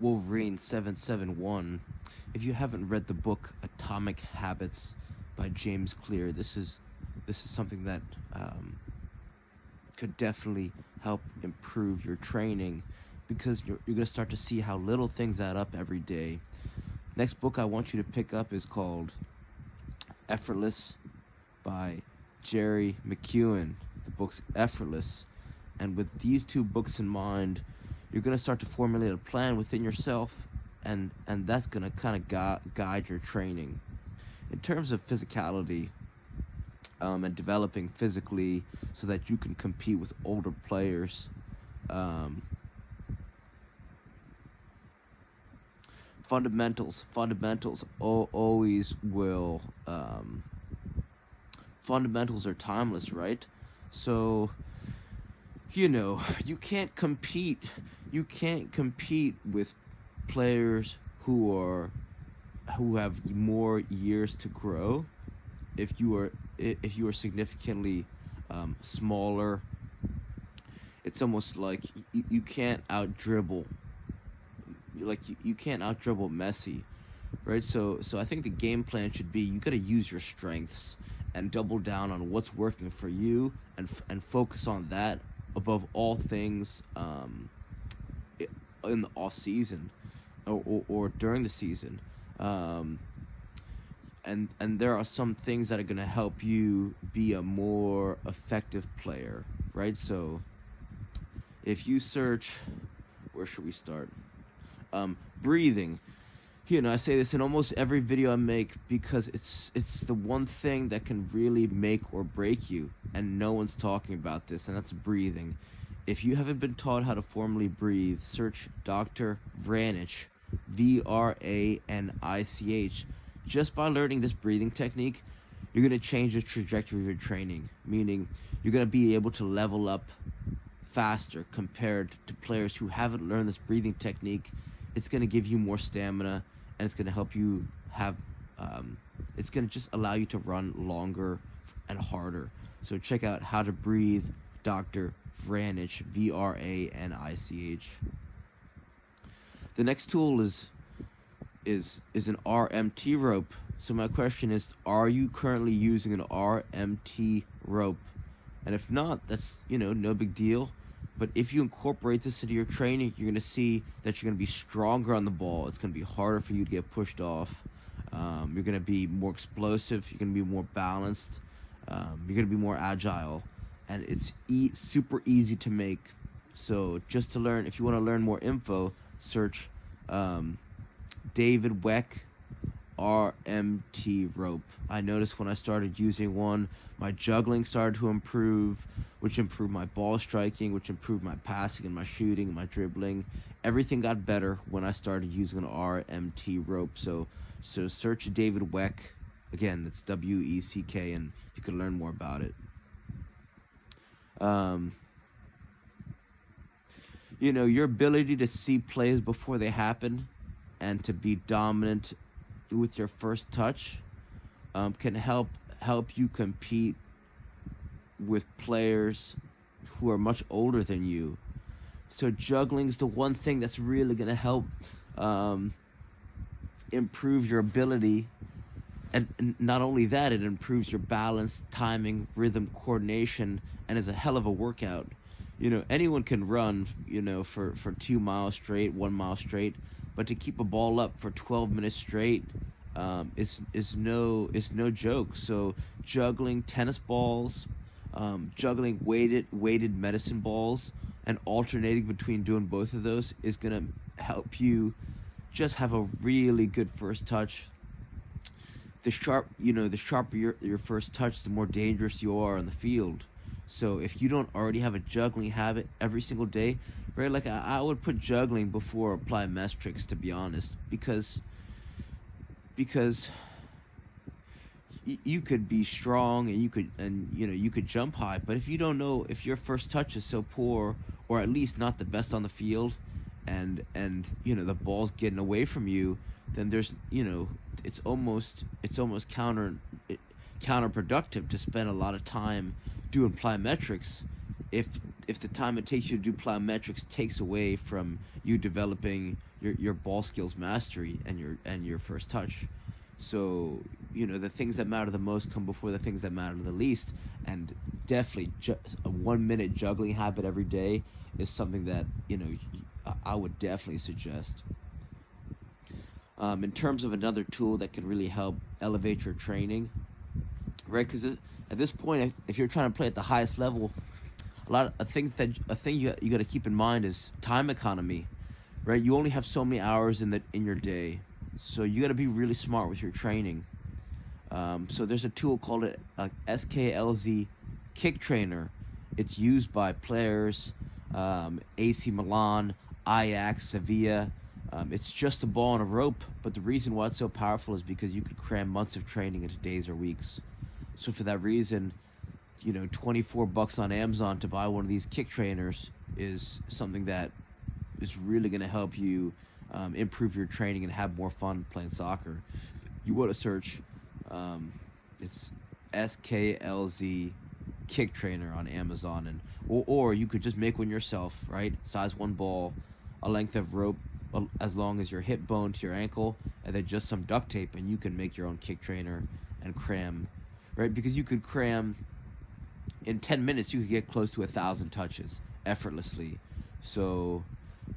Wolverine 771. If you haven't read the book Atomic Habits by James Clear, this is something that could definitely help improve your training, because you're going to start to see how little things add up every day. Next book I want you to pick up is called Effortless by Jerry McEwen. The book's Effortless. And with these two books in mind, you're going to start to formulate a plan within yourself, and that's going to kind of guide your training. In terms of physicality, and developing physically so that you can compete with older players, fundamentals always will, fundamentals are timeless, right? So you can't compete with players who have more years to grow if you are significantly smaller. It's almost like you can't out dribble, you can't out dribble Messi, right? So I think the game plan should be, you got to use your strengths and double down on what's working for you, and focus on that above all things, in the off season or during the season. And there are some things that are going to help you be a more effective player, right? So if you search, where should we start? Breathing. I say this in almost every video I make, because it's the one thing that can really make or break you, and no one's talking about this, and that's breathing. If you haven't been taught how to formally breathe, search Dr. Vranich, Vranich. Just by learning this breathing technique, you're going to change the trajectory of your training, meaning you're going to be able to level up faster compared to players who haven't learned this breathing technique. It's going to give you more stamina, and it's going to help you have, it's going to just allow you to run longer and harder. So check out How to Breathe, Dr. Vranich, Vranich. The next tool is an RMT rope. So my question is, are you currently using an RMT rope? And if not, that's no big deal. But if you incorporate this into your training, you're going to see that you're going to be stronger on the ball. It's going to be harder for you to get pushed off. You're going to be more explosive. You're going to be more balanced. You're going to be more agile. And it's super easy to make. So just to learn, if you want to learn more info, search David Weck RMT rope. I noticed when I started using one, my juggling started to improve, which improved my ball striking, which improved my passing and my shooting and my dribbling. Everything got better when I started using an RMT rope. So search David Weck. Again, it's Weck, and you can learn more about it. Your ability to see plays before they happen and to be dominant with your first touch can help you compete with players who are much older than you. So juggling is the one thing that's really going to help improve your ability. And not only that, it improves your balance, timing, rhythm, coordination, and is a hell of a workout. Anyone can run, for 2 miles straight, 1 mile straight, but to keep a ball up for 12 minutes straight is no joke. So juggling tennis balls, juggling weighted medicine balls, and alternating between doing both of those is gonna help you just have a really good first touch. The sharper your first touch, the more dangerous you are on the field. So if you don't already have a juggling habit every single day, right? Like I would put juggling before plyometrics, to be honest, because you could be strong and you could jump high, but if you don't know, if your first touch is so poor, or at least not the best on the field, and the ball's getting away from you, then there's it's almost counterproductive to spend a lot of time doing plyometrics if if the time it takes you to do plyometrics takes away from you developing your ball skills mastery and your first touch. So, the things that matter the most come before the things that matter the least. And definitely a 1 minute juggling habit every day is something that, I would definitely suggest. In terms of another tool that can really help elevate your training, right? Because at this point, if you're trying to play at the highest level, a thing you got to keep in mind is time economy, right? You only have so many hours in your day, so you got to be really smart with your training. So there's a tool called a SKLZ Kick Trainer. It's used by players, AC Milan, Ajax, Sevilla. It's just a ball and a rope, but the reason why it's so powerful is because you could cram months of training into days or weeks. So for that reason, $24 on Amazon to buy one of these kick trainers is something that is really going to help you improve your training and have more fun playing soccer. You want to search, it's SKLZ Kick Trainer on Amazon, and or you could just make one yourself, right? Size 1 ball, a length of rope as long as your hip bone to your ankle, and then just some duct tape, and you can make your own kick trainer and cram, right? Because you could cram in 10 minutes, you could get close to 1,000 touches effortlessly. So,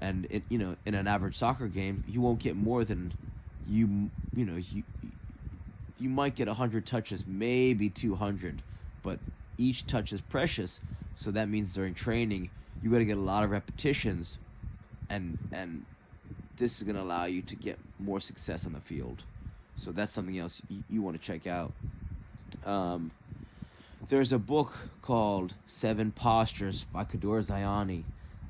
and in an average soccer game, you won't get more than you might get 100 touches, maybe 200, but each touch is precious. So that means during training, you got to get a lot of repetitions, and this is going to allow you to get more success on the field. So that's something else you want to check out. There's a book called 7 Postures by Kador Ziani,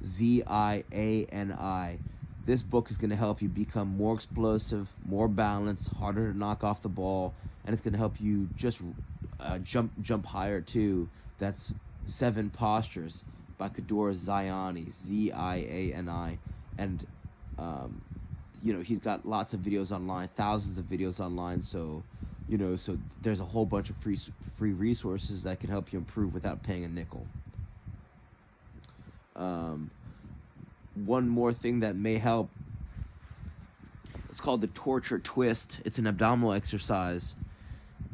Ziani. This book is going to help you become more explosive, more balanced, harder to knock off the ball, and it's going to help you just jump higher too. That's 7 Postures by Kador Ziani, Ziani. And he's got lots of videos online, thousands of videos online, so there's a whole bunch of free resources that can help you improve without paying a nickel. One more thing that may help, it's called the torture twist. It's an abdominal exercise.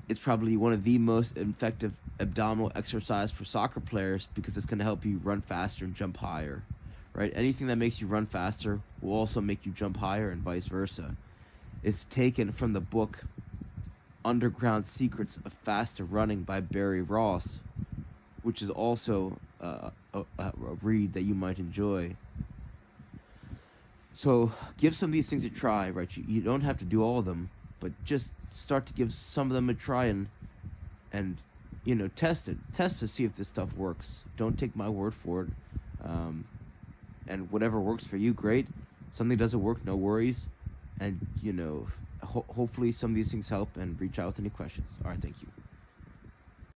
It's probably one of the most effective abdominal exercise for soccer players because it's going to help you run faster and jump higher, right? Anything that makes you run faster will also make you jump higher and vice versa. It's taken from the book Underground Secrets of Faster Running by Barry Ross, which is also a read that you might enjoy. So give some of these things a try, right? You don't have to do all of them, but just start to give some of them a try and test it. Test to see if this stuff works. Don't take my word for it. And whatever works for you, great. Something doesn't work, no worries. And hopefully some of these things help, and reach out with any questions. All right, thank you.